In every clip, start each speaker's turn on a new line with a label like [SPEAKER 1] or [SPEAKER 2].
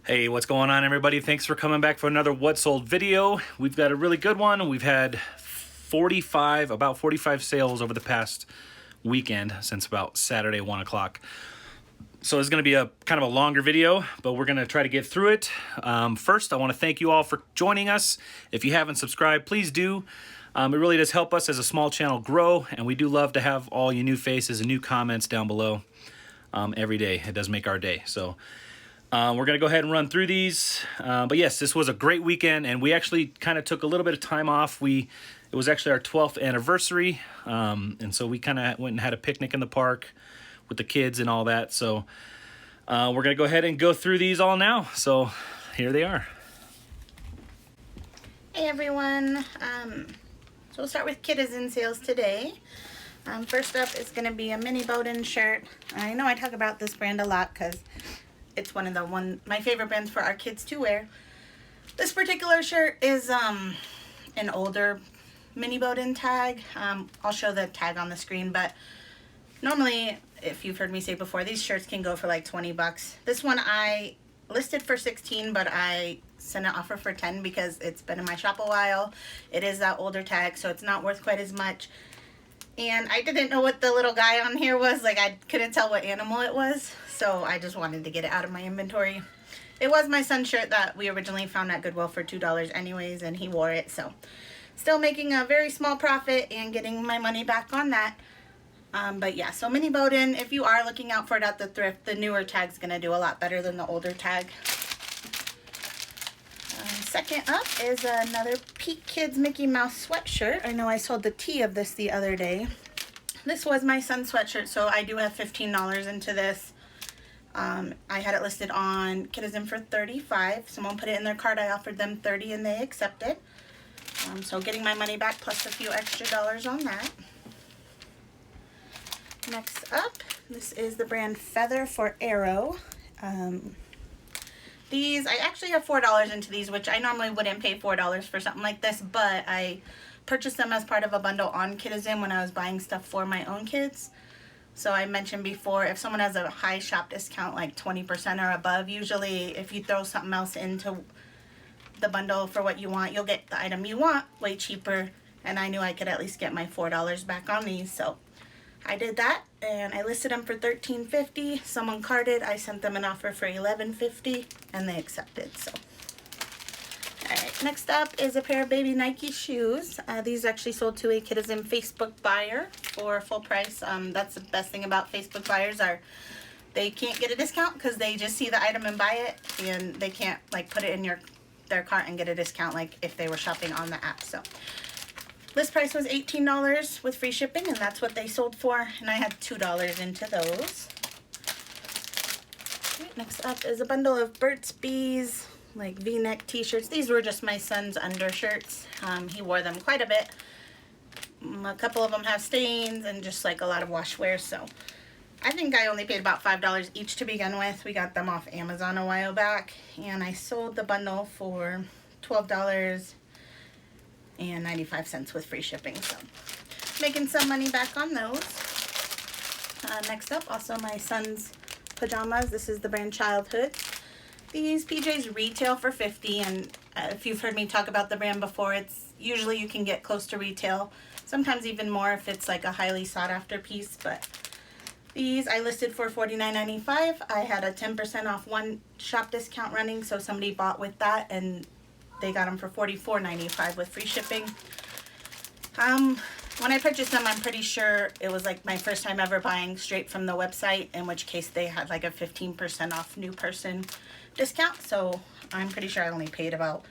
[SPEAKER 1] Hey, what's going on, everybody? Thanks for coming back for another What Sold video. We've got a really good one. We've had about 45 sales over the past weekend since about Saturday, 1 o'clock. So it's going to be a kind of a longer video, but we're going to try to get through it. First, I want to thank you all for joining us. If you haven't subscribed, please do. It really does help us as a small channel grow, and we do love to have all you new faces and new comments down below every day. It does make our day. So we're going to go ahead and run through these. But yes, this was a great weekend, and we actually kind of took a little bit of time off. It was actually our 12th anniversary, and so we kind of went and had a picnic in the park with the kids and all that. So we're going to go ahead and go through these all now. So here they are.
[SPEAKER 2] Hey everyone, so we'll start with Kidizen sales today. First up is going to be a mini Bowden shirt. I know I talk about this brand a lot because it's one of my favorite brands for our kids to wear. This particular shirt is an older mini Bowden tag. I'll show the tag on the screen, but normally, if you've heard me say before, these shirts can go for like 20 bucks. This one I listed for 16, but I sent an offer for 10 because it's been in my shop a while. It is that older tag, so it's not worth quite as much. And I didn't know what the little guy on here was. Like, I couldn't tell what animal it was, so I just wanted to get it out of my inventory. It was my son's shirt that we originally found at Goodwill for $2 anyways, and he wore it, so still making a very small profit and getting my money back on that. But yeah, so mini Bowden, if you are looking out for it at the thrift, the newer tag's going to do a lot better than the older tag. Second up is another Peak Kids Mickey Mouse sweatshirt. I know I sold the tee of this the other day. This was my son's sweatshirt, so I do have $15 into this. I had it listed on Kidizen for $35. Someone put it in their cart. I offered them $30 and they accepted. So getting my money back plus a few extra dollars on that. Next up, this is the brand Feather for Arrow. These, I actually have $4 into these, which I normally wouldn't pay $4 for something like this, but I purchased them as part of a bundle on Kidizen when I was buying stuff for my own kids. So I mentioned before, if someone has a high shop discount, like 20% or above, usually if you throw something else into the bundle for what you want, you'll get the item you want way cheaper, and I knew I could at least get my $4 back on these, so I did that, and I listed them for $13.50. Someone carded. I sent them an offer for $11.50, and they accepted. So, all right. Next up is a pair of baby Nike shoes. These actually sold to a Kidizen Facebook buyer for full price. That's the best thing about Facebook buyers are they can't get a discount because they just see the item and buy it, and they can't like put it in their cart and get a discount like if they were shopping on the app. So list price was $18 with free shipping, and that's what they sold for, and I had $2 into those. Right, next up is a bundle of Burt's Bees, like V-neck t-shirts. These were just my son's undershirts. He wore them quite a bit. A couple of them have stains and just like a lot of wash wear, so I think I only paid about $5 each to begin with. We got them off Amazon a while back, and I sold the bundle for $12 and 95 cents with free shipping, so making some money back on those. Next up, also my son's pajamas. This is the brand Childhood. These PJs retail for $50, and if you've heard me talk about the brand before, it's usually you can get close to retail, sometimes even more if it's like a highly sought after piece. But these I listed for $49.95. I had a 10% off one shop discount running, so somebody bought with that, and they got them for $44.95 with free shipping. When I purchased them, I'm pretty sure it was like my first time ever buying straight from the website, in which case they had like a 15% off new person discount. So I'm pretty sure I only paid about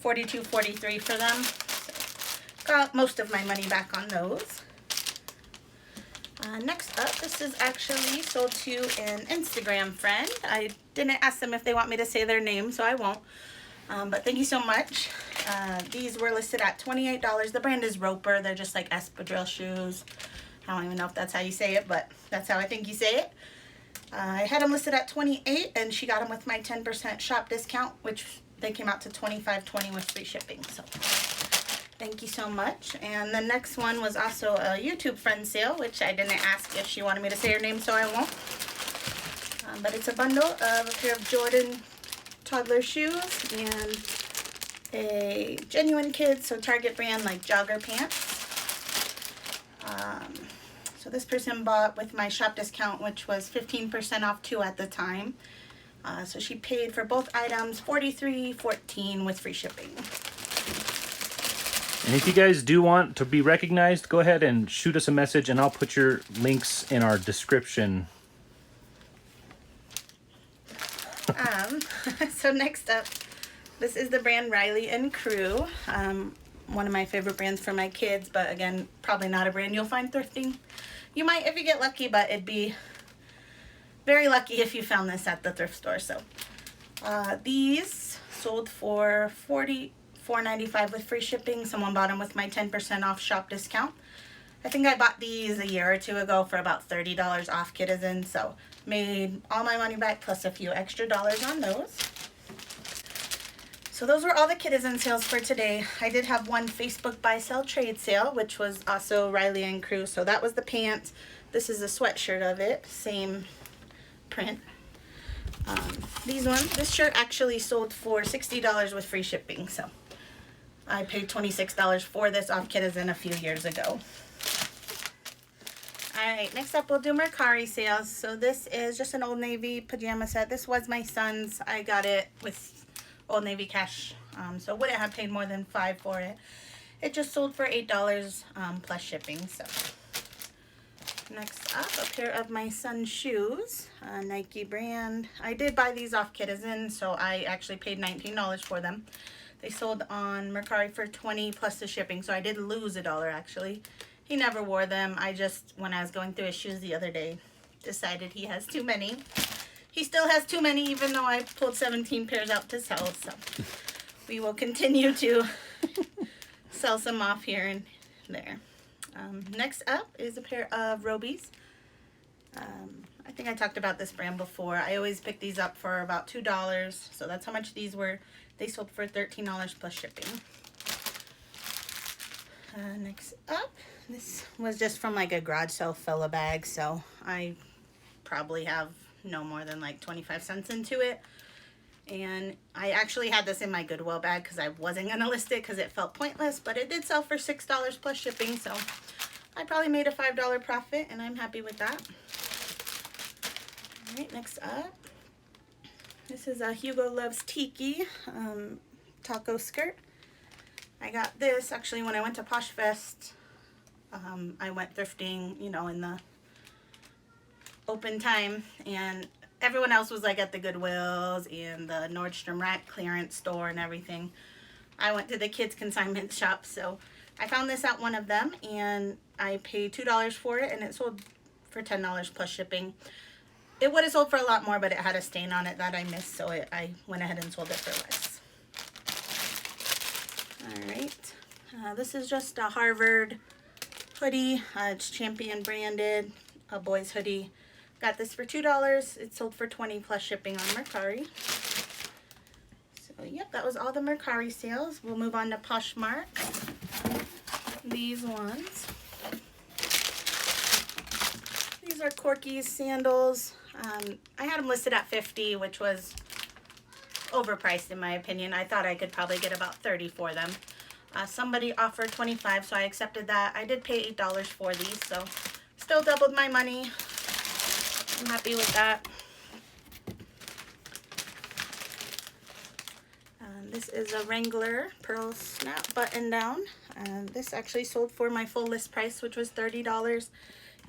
[SPEAKER 2] $42, $43 for them. So got most of my money back on those. Next up, this is actually sold to an Instagram friend. I didn't ask them if they want me to say their name, so I won't. But thank you so much. These were listed at $28. The brand is Roper. They're just like espadrille shoes. I don't even know if that's how you say it, but that's how I think you say it. I had them listed at $28, and she got them with my 10% shop discount, which they came out to $25.20 with free shipping. So thank you so much. And the next one was also a YouTube friend sale, which I didn't ask if she wanted me to say her name, so I won't. But it's a bundle of a pair of Jordan toddler shoes and a Genuine Kids, so Target brand, like jogger pants. So this person bought with my shop discount, which was 15% off too at the time. So she paid for both items $43.14 with free shipping.
[SPEAKER 1] And if you guys do want to be recognized, go ahead and shoot us a message and I'll put your links in our description.
[SPEAKER 2] So next up, this is the brand Riley and Crew. One of my favorite brands for my kids, but again, probably not a brand you'll find thrifting. You might if you get lucky, but it'd be very lucky if you found this at the thrift store. So these sold for $44.95 with free shipping. Someone bought them with my 10% off shop discount. I think I bought these a year or two ago for about $30 off Kidizen, so made all my money back plus a few extra dollars on those. So those were all the Kidizen sales for today. I did have one Facebook buy sell trade sale, which was also Riley and Crew. So that was the pants. This is a sweatshirt of it, same print. This shirt actually sold for $60 with free shipping. So I paid $26 for this off Kidizen a few years ago. Alright, next up we'll do Mercari sales. So this is just an Old Navy pajama set. This was my son's. I got it with Old Navy cash, so wouldn't have paid more than $5 for it. It just sold for $8 plus shipping. So next up, a pair of my son's shoes, Nike brand. I did buy these off Kidizen, so I actually paid $19 for them. They sold on Mercari for $20 plus the shipping, so I did lose $1 actually. He never wore them. I just, when I was going through his shoes the other day, decided he has too many. He still has too many, even though I pulled 17 pairs out to sell. So we will continue to sell some off here and there. Next up is a pair of Robies. I think I talked about this brand before. I always pick these up for about $2. So that's how much these were. They sold for $13 plus shipping. Next up, this was just from like a garage sale fella bag. So I probably have no more than like 25 cents into it, and I actually had this in my Goodwill bag because I wasn't gonna list it because it felt pointless, but it did sell for $6 plus shipping, so I probably made a $5 profit and I'm happy with that. All right, next up, this is a Hugo Loves Tiki taco skirt. I got this actually when I went to Posh Fest. I went thrifting, you know, in the open time, and everyone else was like at the Goodwills and the Nordstrom Rack clearance store and everything. I went to the kids consignment shop, so I found this at one of them and I paid $2 for it, and it sold for $10 plus shipping. It would have sold for a lot more, but it had a stain on it that I missed, so I went ahead and sold it for less. Alright, this is just a Harvard hoodie. It's Champion branded, a boys hoodie. Got this for $2. It sold for $20 plus shipping on Mercari. So yep, that was all the Mercari sales. We'll move on to Poshmark. These ones. These are Corky's sandals. I had them listed at $50, which was overpriced in my opinion. I thought I could probably get about $30 for them. Somebody offered $25, so I accepted that. I did pay $8 for these, so still doubled my money. I'm happy with that. This is a Wrangler pearl snap button down. This actually sold for my full list price, which was $30,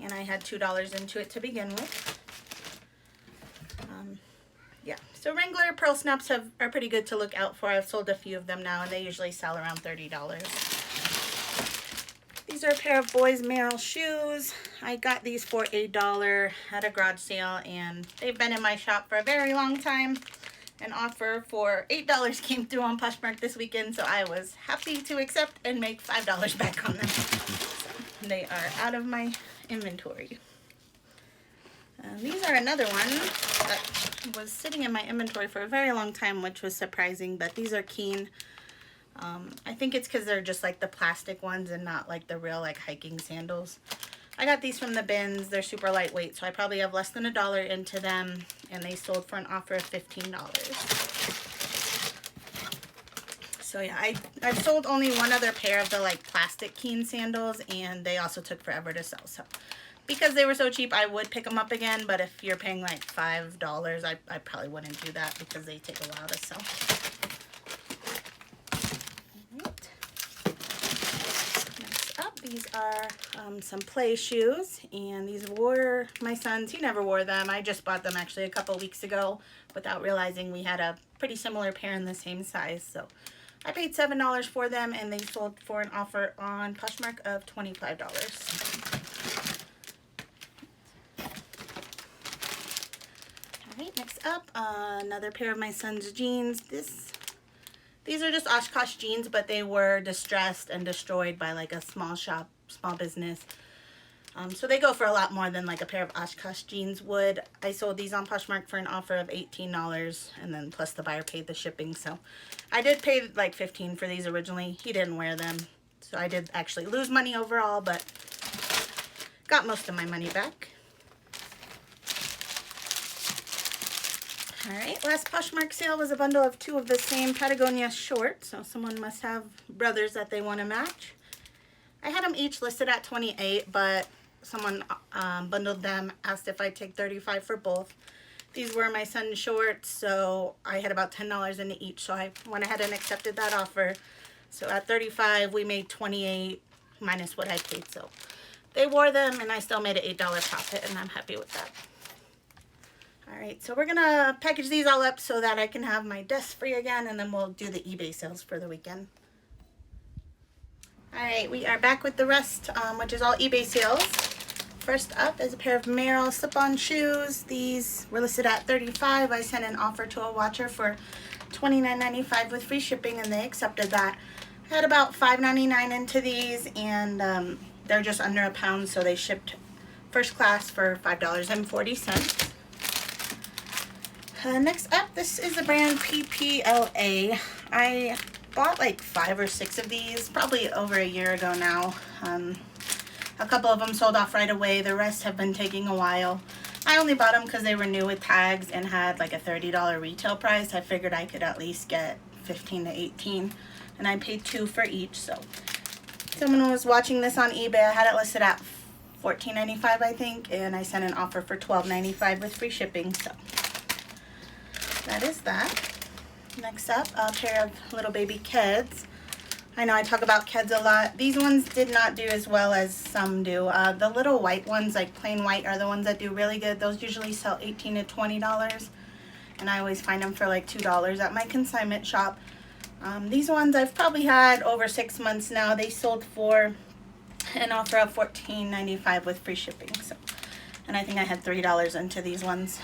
[SPEAKER 2] and I had $2 into it to begin with. Yeah, so Wrangler pearl snaps are pretty good to look out for. I've sold a few of them now, and they usually sell around $30. These are a pair of boys Merrill shoes. I got these for $1 at a garage sale, and they've been in my shop for a very long time. An offer for $8 came through on Poshmark this weekend, so I was happy to accept and make $5 back on them. So they are out of my inventory. These are another one that was sitting in my inventory for a very long time, which was surprising, but these are Keen. I think it's because they're just like the plastic ones and not like the real like hiking sandals. I got these from the bins. They're super lightweight, so I probably have less than $1 into them, and they sold for an offer of $15. So yeah, I've sold only one other pair of the like plastic Keen sandals, and they also took forever to sell. So because they were so cheap, I would pick them up again, but if you're paying like $5, I probably wouldn't do that because they take a while to sell. Alright. Next up, these are some play shoes, and these were my son's. He never wore them. I just bought them actually a couple weeks ago without realizing we had a pretty similar pair in the same size. So I paid $7 for them, and they sold for an offer on Poshmark of $25. Alright, next up, another pair of my son's jeans. These are just Oshkosh jeans, but they were distressed and destroyed by like a small shop, small business. So they go for a lot more than like a pair of Oshkosh jeans would. I sold these on Poshmark for an offer of $18, and then plus the buyer paid the shipping. So I did pay like $15 for these originally. He didn't wear them, so I did actually lose money overall, but got most of my money back. Alright, last Poshmark sale was a bundle of 2 of the same Patagonia shorts, so someone must have brothers that they want to match. I had them each listed at $28, but someone bundled them, asked if I'd take $35 for both. These were my son's shorts, so I had about $10 into each, so I went ahead and accepted that offer. So at $35, we made $28 minus what I paid, so they wore them, and I still made an $8 profit, and I'm happy with that. Alright, so we're going to package these all up so that I can have my desk free again, and then we'll do the eBay sales for the weekend. Alright, we are back with the rest, which is all eBay sales. First up is a pair of Merrell slip-on shoes. These were listed at $35. I sent an offer to a watcher for $29.95 with free shipping, and they accepted that. I had about $5.99 into these, and they're just under a pound, so they shipped first class for $5.40. Next up, this is the brand PPLA. I bought like 5 or 6 of these probably over a year ago now. A couple of them sold off right away. The rest have been taking a while. I only bought them because they were new with tags and had like a $30 retail price. I figured I could at least get 15 to 18, and I paid $2 for each. So someone was watching this on eBay. I had it listed at $14.95 I think, and I sent an offer for $12.95 with free shipping. So that is that. Next up, a pair of little baby Kids. I know I talk about Kids a lot. These ones did not do as well as some do. The little white ones, like plain white, are the ones that do really good. Those usually sell $18 to $20, and I always find them for like $2 at my consignment shop. These ones I've probably had over 6 months now. They sold for an offer of $14.95 with free shipping. So, and I think I had $3 into these ones.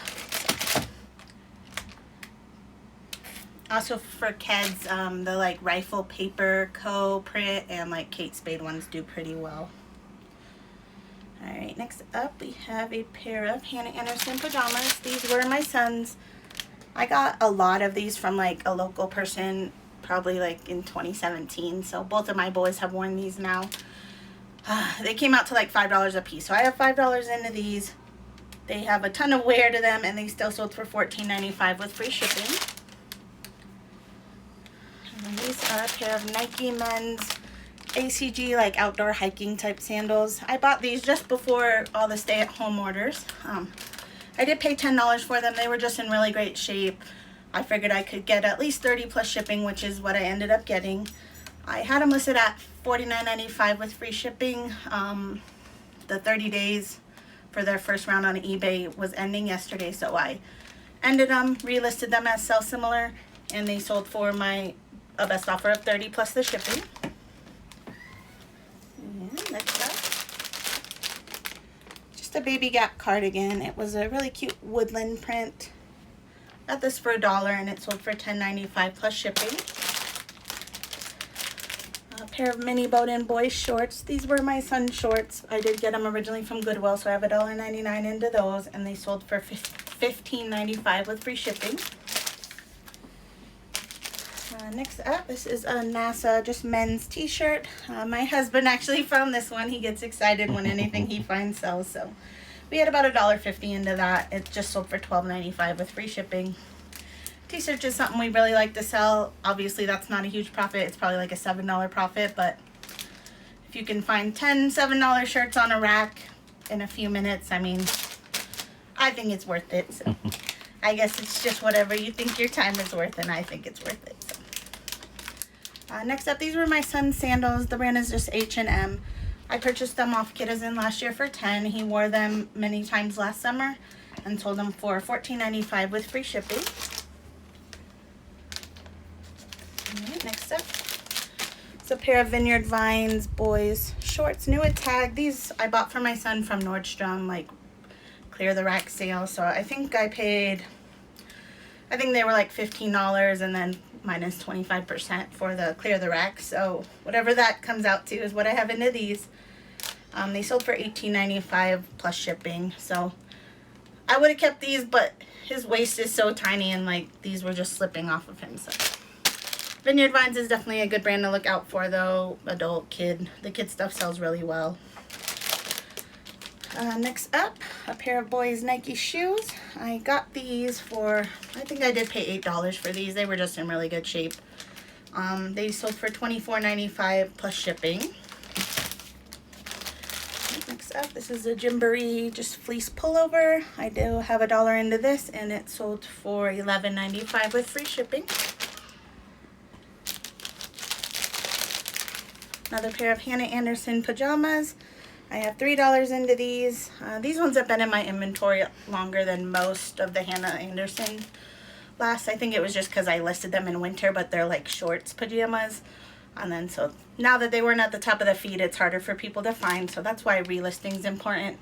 [SPEAKER 2] Also for Kids, the like Rifle Paper Co. print and like Kate Spade ones do pretty well. Alright, next up we have a pair of Hannah Anderson pajamas. These were my son's. I got a lot of these from like a local person probably like in 2017. So both of my boys have worn these now. They came out to like $5 a piece. So I have $5 into these. They have a ton of wear to them, and they still sold for $14.95 with free shipping. And these are a pair of Nike men's ACG like outdoor hiking type sandals. I bought these just before all the stay-at-home orders. I did pay $10 for them. They were just in really great shape. I figured I could get at least 30 plus shipping, which is what I ended up getting. I had them listed at $49.95 with free shipping. The 30 days for their first round on eBay was ending yesterday, so I ended them, relisted them as sell similar, and they sold for a best offer of $30 plus the shipping. And next up, just a Baby Gap cardigan. It was a really cute woodland print. Got this for $1, and it sold for $10.95 plus shipping. A pair of mini Bowden boys shorts. These were my son's shorts. I did get them originally from Goodwill, so I have $1.99 into those, and they sold for $15.95 with free shipping. Next up, this is a NASA just men's t-shirt. My husband actually found this one. He gets excited when anything he finds sells, so we had about $1.50 into that. It just sold for $12.95 with free shipping. T-shirts is something we really like to sell. Obviously, that's not a huge profit. It's probably like a $7 profit, but if you can find 10 $7 shirts on a rack in a few minutes, I mean, I think it's worth it. So I guess it's just whatever you think your time is worth, and I think it's worth it. So. Next up, these were my son's sandals. The brand is just H&M. I purchased them off Kidizen last year for $10. He wore them many times last summer and sold them for $14.95 with free shipping. Alright, next up, it's a pair of Vineyard Vines boys shorts, new at tag. These I bought for my son from Nordstrom, like clear the rack sale. So I think they were like $15 and then minus 25% for the clear the rack. So whatever that comes out to is what I have into these. They sold for $18.95 plus shipping. So I would have kept these, but his waist is so tiny and like these were just slipping off of him. So Vineyard Vines is definitely a good brand to look out for though. Adult, kid. The kid stuff sells really well. Next up, a pair of boys Nike shoes. I got these for, I think I did pay $8 for these. They were just in really good shape. They sold for $24.95 plus shipping. Next up, this is a Gymboree just fleece pullover. I do have $1 into this and it sold for $11.95 with free shipping. Another pair of Hannah Anderson pajamas. I have $3 into these. These ones have been in my inventory longer than most of the Hannah Anderson lasts. I think it was just because I listed them in winter, but they're like shorts pajamas. And then so now that they weren't at the top of the feed, it's harder for people to find. So that's why relisting is important.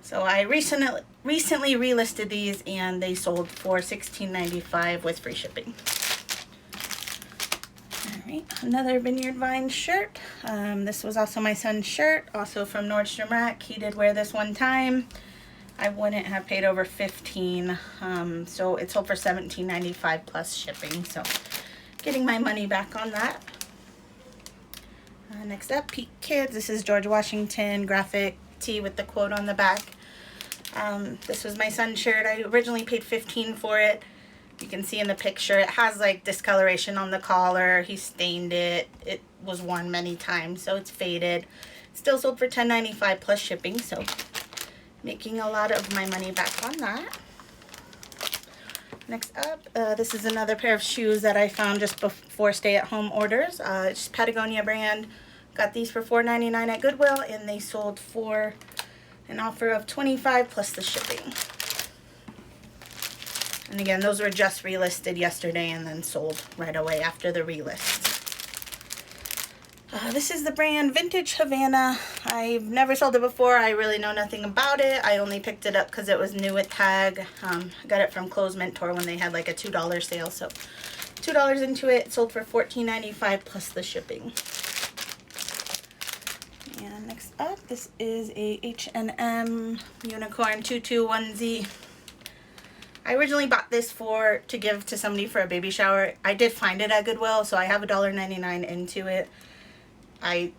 [SPEAKER 2] So I recently relisted these and they sold for $16.95 with free shipping. Alright, another Vineyard Vines shirt. This was also my son's shirt, also from Nordstrom Rack. He did wear this one time. I wouldn't have paid over $15, so it sold for $17.95 plus shipping. So getting my money back on that. Next up, Peak Kids. This is George Washington graphic tee with the quote on the back. This was my son's shirt. I originally paid $15 for it. You can see in the picture it has like discoloration on the collar. He stained it. It was worn many times, so it's faded. Still sold for $10.95 plus shipping, so making a lot of my money back on that. Next up, this is another pair of shoes that I found just before stay-at-home orders. It's Patagonia brand. Got these for $4.99 at Goodwill, and they sold for an offer of $25 plus the shipping. And again, those were just relisted yesterday and then sold right away after the relist. This is the brand Vintage Havana. I've never sold it before. I really know nothing about it. I only picked it up because it was new at tag. I got it from Clothes Mentor when they had like a $2 sale. So $2 into it. It sold for $14.95 plus the shipping. And next up, this is a H&M Unicorn Tutu onesie. I originally bought this to give to somebody for a baby shower. I did find it at Goodwill, so I have $1.99 into it. I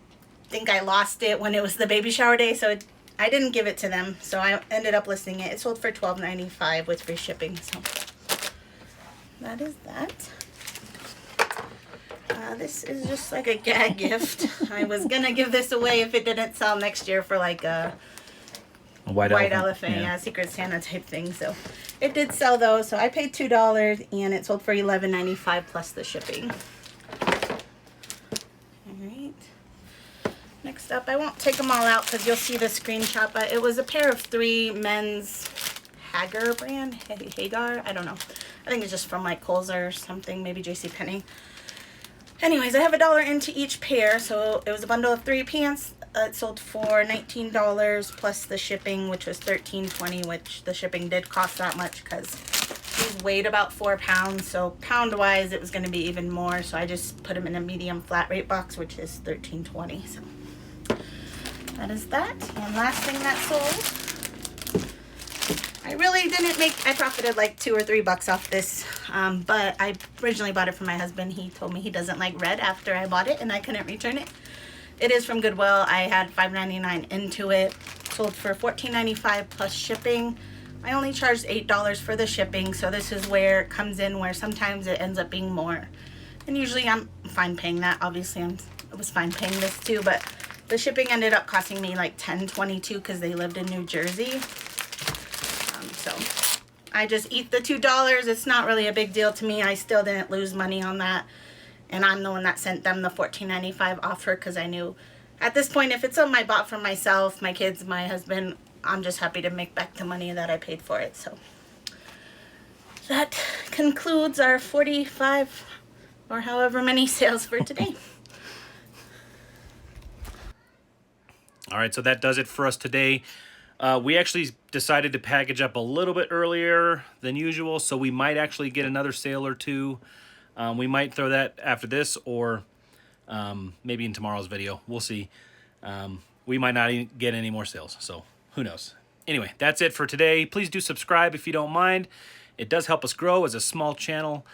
[SPEAKER 2] think I lost it when it was the baby shower day, so I didn't give it to them. So I ended up listing it. It sold for $12.95 with free shipping. So that is that. This is just like a gag gift. I was gonna give this away if it didn't sell next year for like a white elephant, yeah, Secret Santa type thing. So it did sell though, so I paid $2 and it sold for $11.95 plus the shipping. Alright. Next up, I won't take them all out because you'll see the screenshot, but it was a pair of 3 men's Hagar brand. Hagar? I don't know. I think it's just from like Kohl's or something, maybe JCPenney. Anyways, I have $1 into each pair, so it was a bundle of 3 pants. It sold for $19 plus the shipping, which was $13.20, which the shipping did cost that much because these weighed about 4 pounds. So pound-wise, it was going to be even more. So I just put them in a medium flat rate box, which is $13.20. So that is that. And last thing that sold, I really didn't make, I profited like $2 or $3 off this, but I originally bought it for my husband. He told me he doesn't like red after I bought it and I couldn't return it. It is from Goodwill. I had $5.99 into it. Sold for $14.95 plus shipping. I only charged $8 for the shipping, so this is where it comes in, where sometimes it ends up being more. And usually I'm fine paying that. Obviously I was fine paying this too, but the shipping ended up costing me like $10.22 because they lived in New Jersey. So I just eat the $2. It's not really a big deal to me. I still didn't lose money on that. And I'm the one that sent them the $14.95 offer because I knew at this point, if it's something I bought for myself, my kids, my husband, I'm just happy to make back the money that I paid for it. So that concludes our 45 or however many sales for today.
[SPEAKER 1] All right, so that does it for us today. We actually decided to package up a little bit earlier than usual, so we might actually get another sale or two. We might throw that after this, or maybe in tomorrow's video. We'll see. We might not even get any more sales, so who knows. Anyway, that's it for today. Please do subscribe if you don't mind. It does help us grow as a small channel.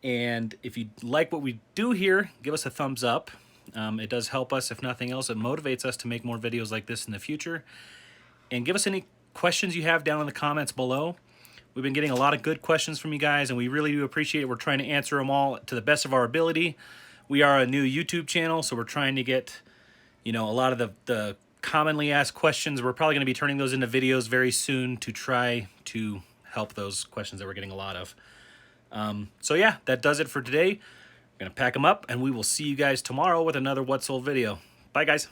[SPEAKER 1] And if you like what we do here, give us a thumbs up. It does help us. If nothing else, it motivates us to make more videos like this in the future. And give us any questions you have down in the comments below. We've been getting a lot of good questions from you guys, and we really do appreciate it. We're trying to answer them all to the best of our ability. We are a new YouTube channel, so we're trying to get, you know, a lot of the commonly asked questions. We're probably going to be turning those into videos very soon to try to help those questions that we're getting a lot of. So yeah, that does it for today. We're going to pack them up, and we will see you guys tomorrow with another What Sold video. Bye, guys.